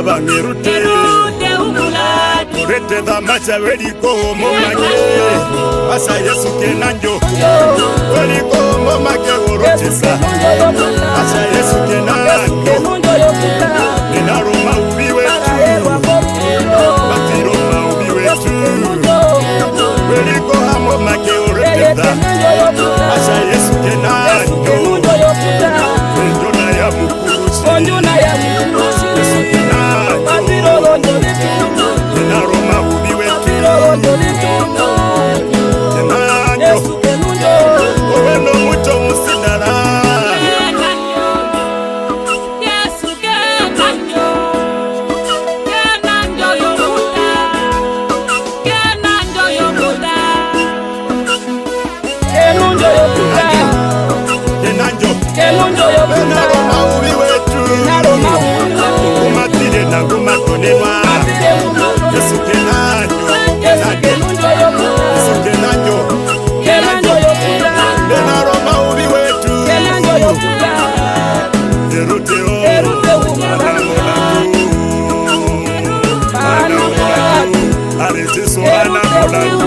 bangerute Urete da macha weriko momake Asa Yesu kenanjo Weriko momake urotesa Asa Yesu kenanjo Nenaroma ubiwe tu Batiroma ubiwe tu Weriko momake urete da Asa Yesu kenanjo Njona ya mukurusi Yesu kenanjo Nenaroma ubiwe tu Kenanjo Oweno mucho musinara Kenanjo Nenaroma ubiwe tu Kumatire na kumatonema Yesu kenanjo Yesu kenanjo Nenaroma ubiwe tu Erute Arete sohana mulatu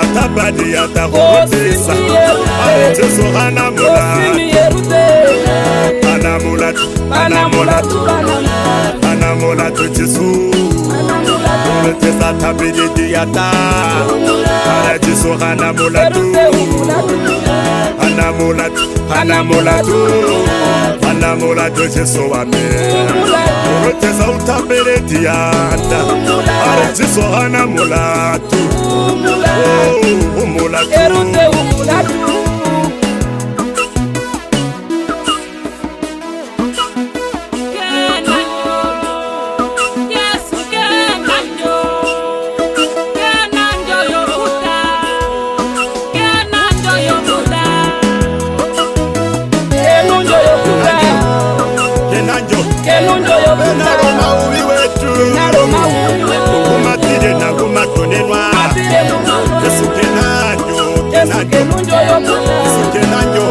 Atabadi atakotesa Arete sohana mulatu Anamulatu Jesu Arete satabidi diata Arete sohana mulatu Anamulatu Jesu ame Arete sautabidi diata Arete sohana mulatu Mulatu Nenaroma ubiwe tu Kumatire na kumatonenwa Yesu kenanjo Yesu kenanjo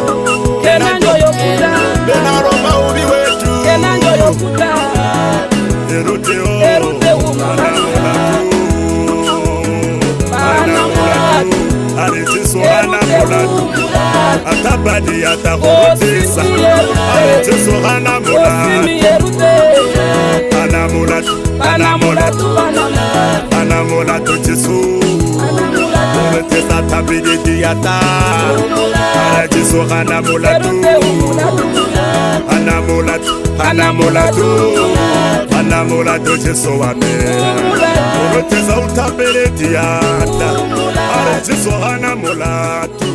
Nenaroma ubiwe tu Erute Arete sohana mulatu Atabadi atakotesa Arete sohana mulatu Anamulatu Jesu Arete satabidi diata Arete sohana mulatu Anamulatu Jesu ame Arete sautabidi diata Arete sohana mulatu